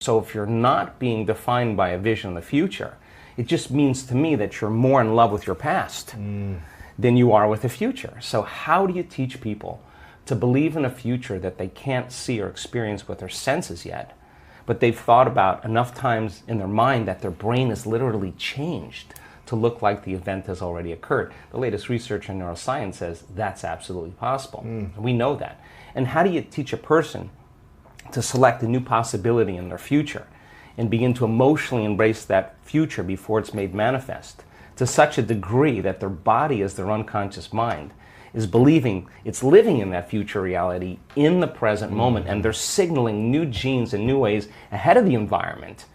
So if you're not being defined by a vision of the future, it just means to me that you're more in love with your past than you are with the future. So how do you teach people to believe in a future that they can't see or experience with their senses yet, but they've thought about enough times in their mind that their brain is literally changed to look like the event has already occurred? The latest research in neuroscience says that's absolutely possible. We know that. And how do you teach a person to select a new possibility in their future and begin to emotionally embrace that future before it's made manifest to such a degree that their body, as their unconscious mind, is believing it's living in that future reality in the present moment, and they're signaling new genes in new ways ahead of the environment.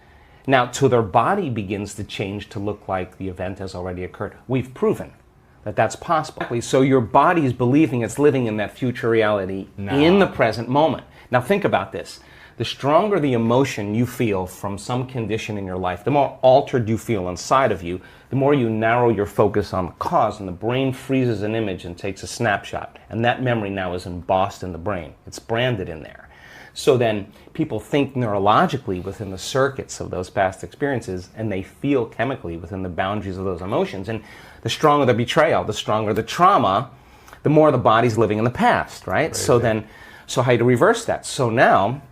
Now, till their body begins to change to look like the event has already occurred. We've proven that that's possible. So your body is believing it's living in that future reality in the present moment. Now think about this. The stronger the emotion you feel from some condition in your life, the more altered you feel inside of you, the more you narrow your focus on the cause, and the brain freezes an image and takes a snapshot. And that memory now is embossed in the brain. It's branded in there. So then people think neurologically within the circuits of those past experiences, and they feel chemically within the boundaries of those emotions. And the stronger the betrayal, the stronger the trauma, the more the body's living in the past, right? So how do you reverse that? So now,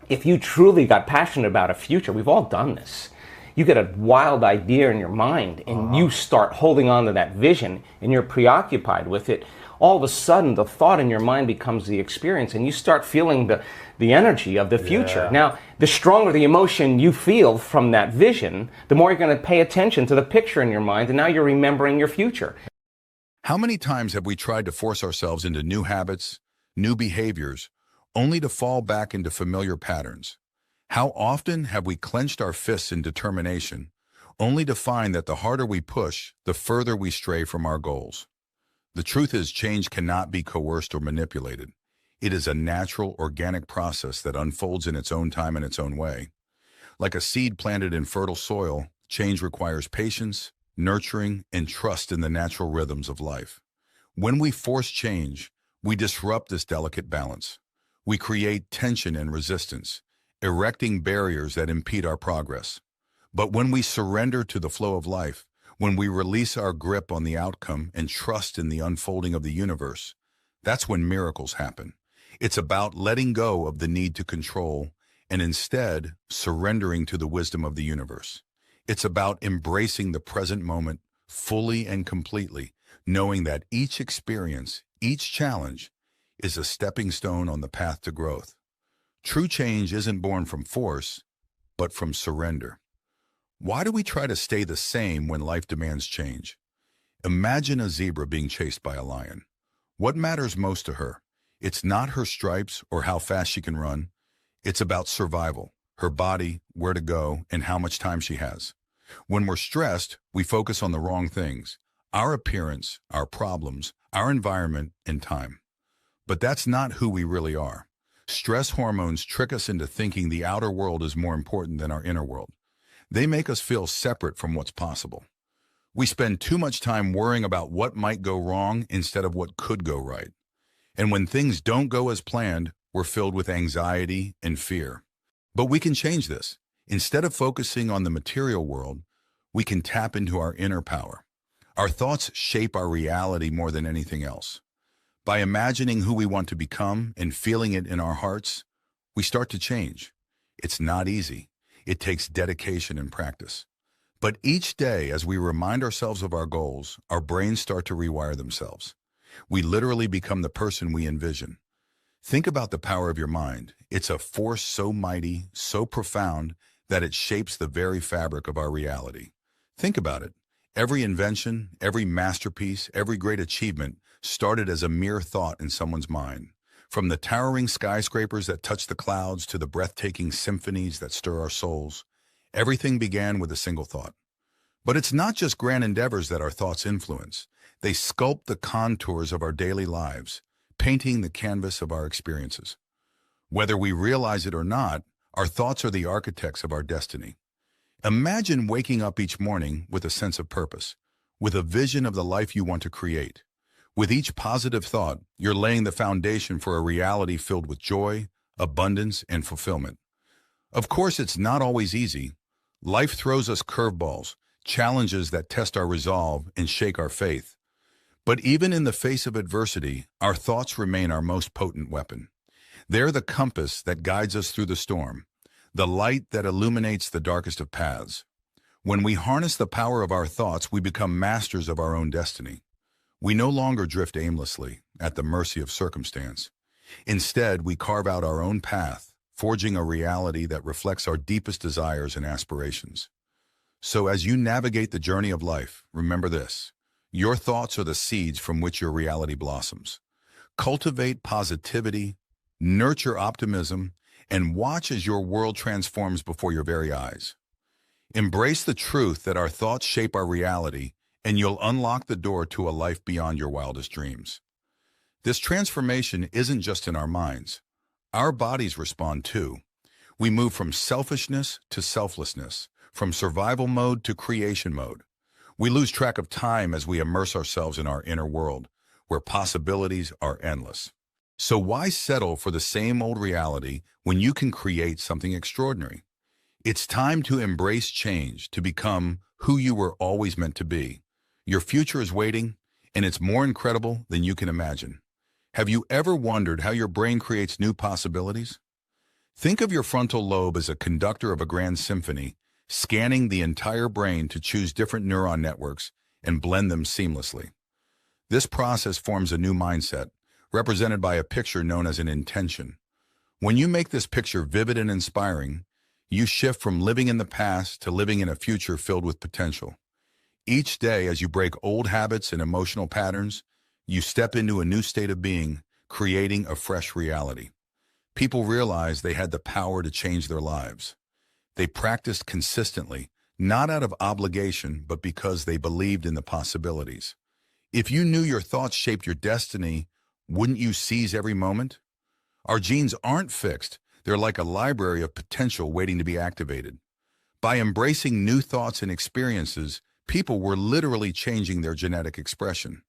if you truly got passionate about a future, we've all done this. You get a wild idea in your mind and you start holding on to that vision and you're preoccupied with it. All of a sudden, the thought in your mind becomes the experience and you start feeling the energy of the future. Yeah. Now, the stronger the emotion you feel from that vision, the more you're going to pay attention to the picture in your mind, and now you're remembering your future. How many times have we tried to force ourselves into new habits, new behaviors, only to fall back into familiar patterns? How often have we clenched our fists in determination, only to find that the harder we push, the further we stray from our goals? The truth is, change cannot be coerced or manipulated. It is a natural, organic process that unfolds in its own time and its own way. Like a seed planted in fertile soil, change requires patience, nurturing, and trust in the natural rhythms of life. When we force change, we disrupt this delicate balance. We create tension and resistance, erecting barriers that impede our progress. But when we surrender to the flow of life, when we release our grip on the outcome and trust in the unfolding of the universe, that's when miracles happen. It's about letting go of the need to control and instead surrendering to the wisdom of the universe. It's about embracing the present moment fully and completely, knowing that each experience, each challenge, is a stepping stone on the path to growth. True change isn't born from force, but from surrender. Why do we try to stay the same when life demands change? Imagine a zebra being chased by a lion. What matters most to her? It's not her stripes or how fast she can run. It's about survival, her body, where to go, and how much time she has. When we're stressed, we focus on the wrong things: our appearance, our problems, our environment, and time. But that's not who we really are. Stress hormones trick us into thinking the outer world is more important than our inner world. They make us feel separate from what's possible. We spend too much time worrying about what might go wrong instead of what could go right. And when things don't go as planned, we're filled with anxiety and fear. But we can change this. Instead of focusing on the material world, we can tap into our inner power. Our thoughts shape our reality more than anything else. By imagining who we want to become and feeling it in our hearts, we start to change. It's not easy. It takes dedication and practice. But each day, as we remind ourselves of our goals, our brains start to rewire themselves. We literally become the person we envision. Think about the power of your mind. It's a force so mighty, so profound, that it shapes the very fabric of our reality. Think about it. Every invention, every masterpiece, every great achievement started as a mere thought in someone's mind. From the towering skyscrapers that touch the clouds to the breathtaking symphonies that stir our souls, everything began with a single thought. But it's not just grand endeavors that our thoughts influence. They sculpt the contours of our daily lives, painting the canvas of our experiences. Whether we realize it or not, our thoughts are the architects of our destiny. Imagine waking up each morning with a sense of purpose, with a vision of the life you want to create. With each positive thought, you're laying the foundation for a reality filled with joy, abundance, and fulfillment. Of course, it's not always easy. Life throws us curveballs, challenges that test our resolve and shake our faith. But even in the face of adversity, our thoughts remain our most potent weapon. They're the compass that guides us through the storm, the light that illuminates the darkest of paths. When we harness the power of our thoughts, we become masters of our own destiny. We no longer drift aimlessly, at the mercy of circumstance. Instead, we carve out our own path, forging a reality that reflects our deepest desires and aspirations. So as you navigate the journey of life, remember this: your thoughts are the seeds from which your reality blossoms. Cultivate positivity, nurture optimism, and watch as your world transforms before your very eyes. Embrace the truth that our thoughts shape our reality, and you'll unlock the door to a life beyond your wildest dreams. This transformation isn't just in our minds. Our bodies respond too. We move from selfishness to selflessness, from survival mode to creation mode. We lose track of time as we immerse ourselves in our inner world, where possibilities are endless. So why settle for the same old reality when you can create something extraordinary? It's time to embrace change, to become who you were always meant to be. Your future is waiting, and it's more incredible than you can imagine. Have you ever wondered how your brain creates new possibilities? Think of your frontal lobe as a conductor of a grand symphony, scanning the entire brain to choose different neuron networks and blend them seamlessly. This process forms a new mindset, represented by a picture known as an intention. When you make this picture vivid and inspiring, you shift from living in the past to living in a future filled with potential. Each day, as you break old habits and emotional patterns, you step into a new state of being, creating a fresh reality. People realized they had the power to change their lives. They practiced consistently, not out of obligation, but because they believed in the possibilities. If you knew your thoughts shaped your destiny, wouldn't you seize every moment? Our genes aren't fixed. They're like a library of potential waiting to be activated. By embracing new thoughts and experiences, people were literally changing their genetic expression.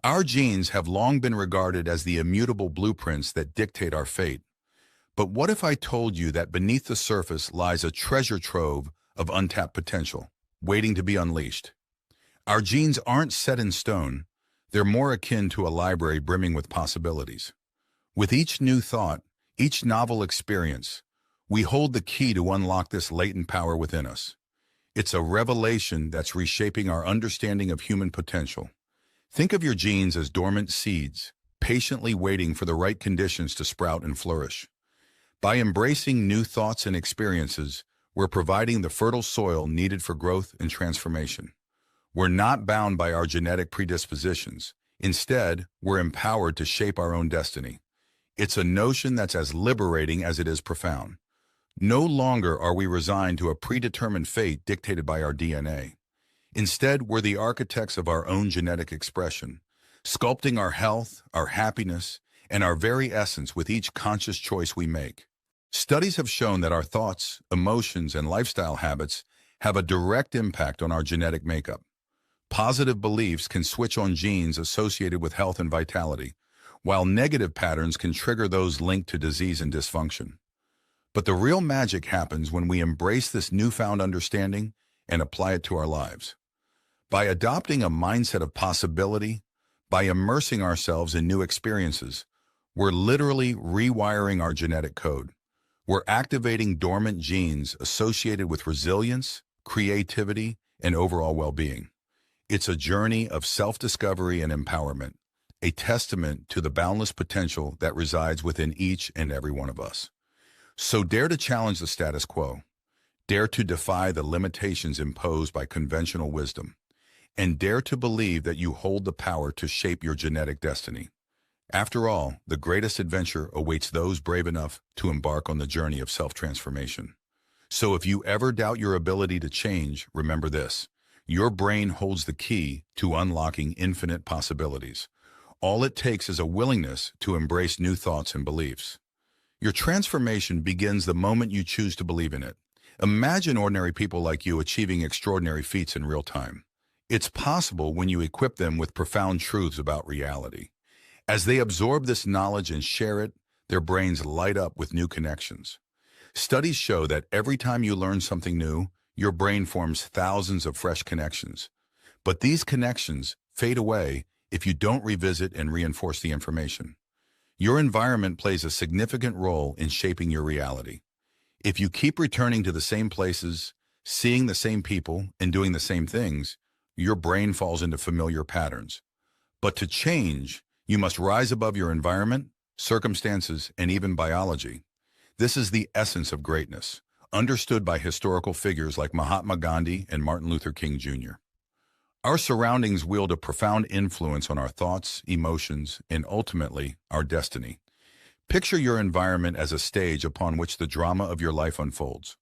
Our genes have long been regarded as the immutable blueprints that dictate our fate. But what if I told you that beneath the surface lies a treasure trove of untapped potential, waiting to be unleashed? Our genes aren't set in stone. They're more akin to a library brimming with possibilities. With each new thought, each novel experience, we hold the key to unlock this latent power within us. It's a revelation that's reshaping our understanding of human potential. Think of your genes as dormant seeds, patiently waiting for the right conditions to sprout and flourish. By embracing new thoughts and experiences, we're providing the fertile soil needed for growth and transformation. We're not bound by our genetic predispositions. Instead, we're empowered to shape our own destiny. It's a notion that's as liberating as it is profound. No longer are we resigned to a predetermined fate dictated by our DNA. Instead, we're the architects of our own genetic expression, sculpting our health, our happiness, and our very essence with each conscious choice we make. Studies have shown that our thoughts, emotions, and lifestyle habits have a direct impact on our genetic makeup. Positive beliefs can switch on genes associated with health and vitality, while negative patterns can trigger those linked to disease and dysfunction. But the real magic happens when we embrace this newfound understanding and apply it to our lives. By adopting a mindset of possibility, by immersing ourselves in new experiences, we're literally rewiring our genetic code. We're activating dormant genes associated with resilience, creativity, and overall well-being. It's a journey of self-discovery and empowerment, a testament to the boundless potential that resides within each and every one of us. So dare to challenge the status quo. Dare to defy the limitations imposed by conventional wisdom. And dare to believe that you hold the power to shape your genetic destiny. After all, the greatest adventure awaits those brave enough to embark on the journey of self-transformation. So if you ever doubt your ability to change, remember this: your brain holds the key to unlocking infinite possibilities. All it takes is a willingness to embrace new thoughts and beliefs. Your transformation begins the moment you choose to believe in it. Imagine ordinary people like you achieving extraordinary feats in real time. It's possible when you equip them with profound truths about reality. As they absorb this knowledge and share it, their brains light up with new connections. Studies show that every time you learn something new, your brain forms thousands of fresh connections. But these connections fade away if you don't revisit and reinforce the information. Your environment plays a significant role in shaping your reality. If you keep returning to the same places, seeing the same people, and doing the same things, your brain falls into familiar patterns. But to change, you must rise above your environment, circumstances, and even biology. This is the essence of greatness, understood by historical figures like Mahatma Gandhi and Martin Luther King Jr. Our surroundings wield a profound influence on our thoughts, emotions, and ultimately, our destiny. Picture your environment as a stage upon which the drama of your life unfolds.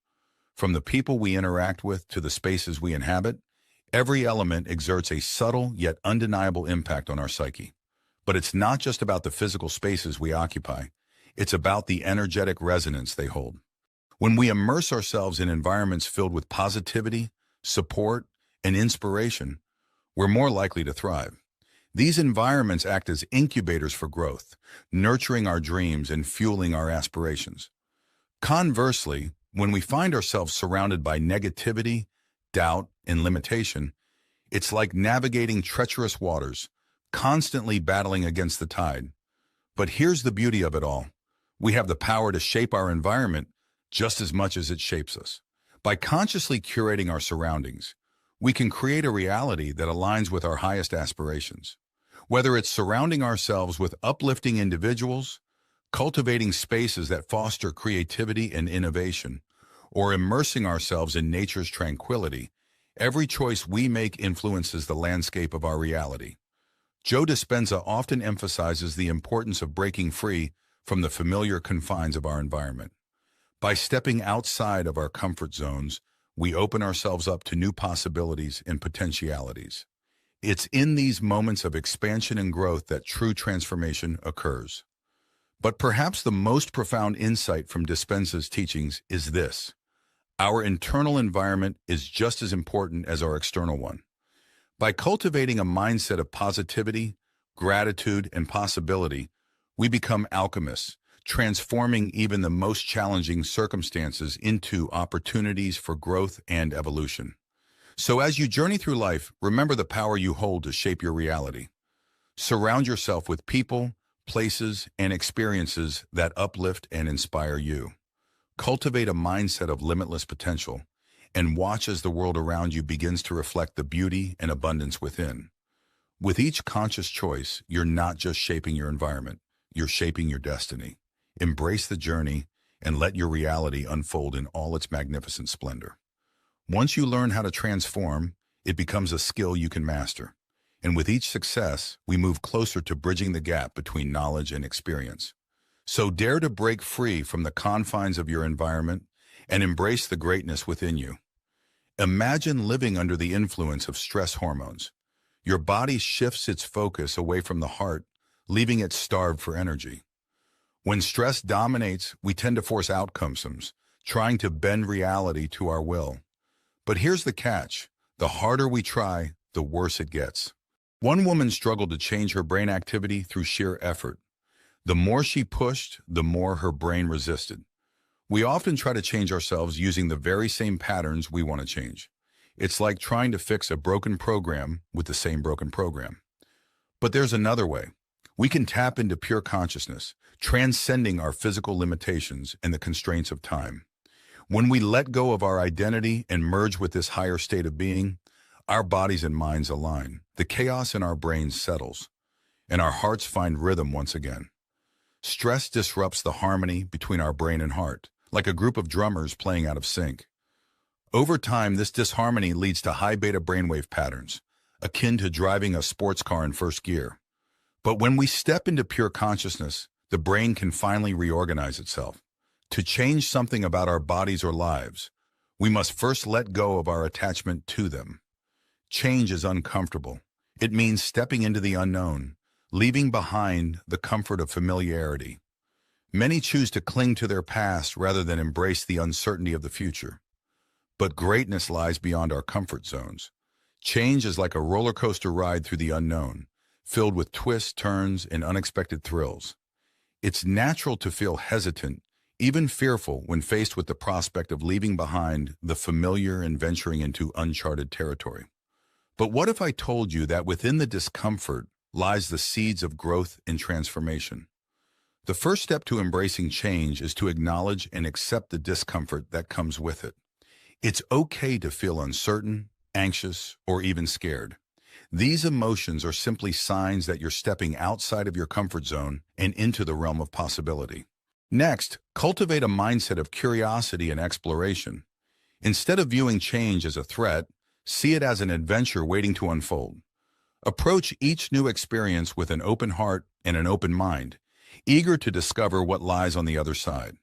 From the people we interact with to the spaces we inhabit, every element exerts a subtle yet undeniable impact on our psyche. But it's not just about the physical spaces we occupy. It's about the energetic resonance they hold. When we immerse ourselves in environments filled with positivity, support, and inspiration, we're more likely to thrive. These environments act as incubators for growth, nurturing our dreams and fueling our aspirations. Conversely, when we find ourselves surrounded by negativity, doubt, and limitation, it's like navigating treacherous waters, constantly battling against the tide. But here's the beauty of it all. We have the power to shape our environment just as much as it shapes us. By consciously curating our surroundings, we can create a reality that aligns with our highest aspirations. Whether it's surrounding ourselves with uplifting individuals, cultivating spaces that foster creativity and innovation, or immersing ourselves in nature's tranquility, every choice we make influences the landscape of our reality. Joe Dispenza often emphasizes the importance of breaking free from the familiar confines of our environment. By stepping outside of our comfort zones, we open ourselves up to new possibilities and potentialities. It's in these moments of expansion and growth that true transformation occurs. But perhaps the most profound insight from Dispenza's teachings is this: our internal environment is just as important as our external one. By cultivating a mindset of positivity, gratitude, and possibility, we become alchemists, transforming even the most challenging circumstances into opportunities for growth and evolution. So as you journey through life, remember the power you hold to shape your reality. Surround yourself with people, places, and experiences that uplift and inspire you. Cultivate a mindset of limitless potential, and watch as the world around you begins to reflect the beauty and abundance within. With each conscious choice, you're not just shaping your environment, you're shaping your destiny. Embrace the journey and let your reality unfold in all its magnificent splendor. Once you learn how to transform, it becomes a skill you can master. And with each success, we move closer to bridging the gap between knowledge and experience. So dare to break free from the confines of your environment and embrace the greatness within you. Imagine living under the influence of stress hormones. Your body shifts its focus away from the heart, leaving it starved for energy. When stress dominates, we tend to force outcomes, trying to bend reality to our will. But here's the catch: the harder we try, the worse it gets. One woman struggled to change her brain activity through sheer effort. The more she pushed, the more her brain resisted. We often try to change ourselves using the very same patterns we want to change. It's like trying to fix a broken program with the same broken program. But there's another way. We can tap into pure consciousness, transcending our physical limitations and the constraints of time. When we let go of our identity and merge with this higher state of being, our bodies and minds align. The chaos in our brains settles, and our hearts find rhythm once again. Stress disrupts the harmony between our brain and heart, like a group of drummers playing out of sync. Over time, this disharmony leads to high beta brainwave patterns, akin to driving a sports car in first gear. But when we step into pure consciousness, the brain can finally reorganize itself. To change something about our bodies or lives, we must first let go of our attachment to them. Change is uncomfortable. It means stepping into the unknown, leaving behind the comfort of familiarity. Many choose to cling to their past rather than embrace the uncertainty of the future. But greatness lies beyond our comfort zones. Change is like a roller coaster ride through the unknown, filled with twists, turns, and unexpected thrills. It's natural to feel hesitant, even fearful when faced with the prospect of leaving behind the familiar and venturing into uncharted territory. But what if I told you that within the discomfort lies the seeds of growth and transformation? The first step to embracing change is to acknowledge and accept the discomfort that comes with it. It's okay to feel uncertain, anxious, or even scared. These emotions are simply signs that you're stepping outside of your comfort zone and into the realm of possibility. Next, cultivate a mindset of curiosity and exploration. Instead of viewing change as a threat, see it as an adventure waiting to unfold. Approach each new experience with an open heart and an open mind, eager to discover what lies on the other side.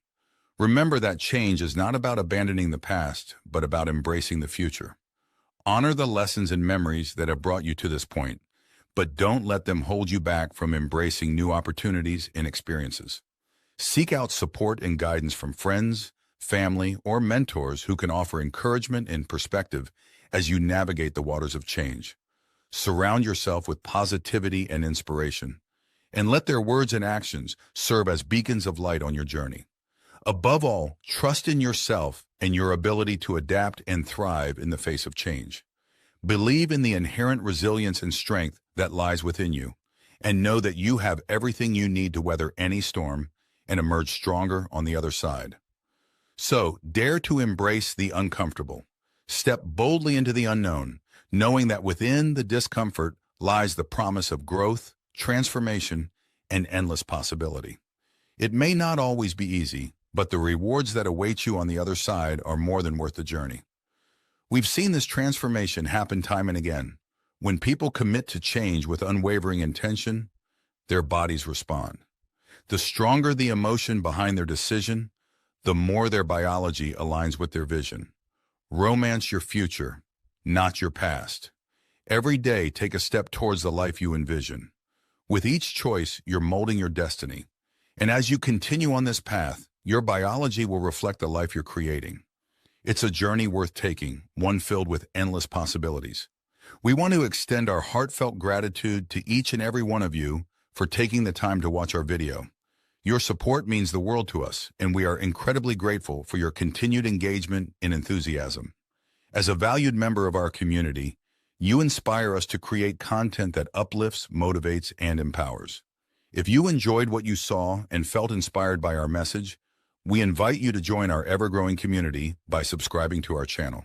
Remember that change is not about abandoning the past, but about embracing the future. Honor the lessons and memories that have brought you to this point, but don't let them hold you back from embracing new opportunities and experiences. Seek out support and guidance from friends, family, or mentors who can offer encouragement and perspective as you navigate the waters of change. Surround yourself with positivity and inspiration, and let their words and actions serve as beacons of light on your journey. Above all, trust in yourself and your ability to adapt and thrive in the face of change. Believe in the inherent resilience and strength that lies within you, and know that you have everything you need to weather any storm and emerge stronger on the other side. So, dare to embrace the uncomfortable. Step boldly into the unknown, knowing that within the discomfort lies the promise of growth, transformation, and endless possibility. It may not always be easy, but the rewards that await you on the other side are more than worth the journey. We've seen this transformation happen time and again. When people commit to change with unwavering intention, their bodies respond. The stronger the emotion behind their decision, the more their biology aligns with their vision. Romance your future, not your past. Every day, take a step towards the life you envision. With each choice, you're molding your destiny. And as you continue on this path, your biology will reflect the life you're creating. It's a journey worth taking, one filled with endless possibilities. We want to extend our heartfelt gratitude to each and every one of you for taking the time to watch our video. Your support means the world to us, and we are incredibly grateful for your continued engagement and enthusiasm. As a valued member of our community, you inspire us to create content that uplifts, motivates, and empowers. If you enjoyed what you saw and felt inspired by our message, we invite you to join our ever-growing community by subscribing to our channel.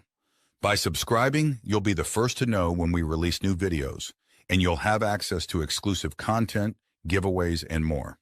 By subscribing, you'll be the first to know when we release new videos, and you'll have access to exclusive content, giveaways, and more.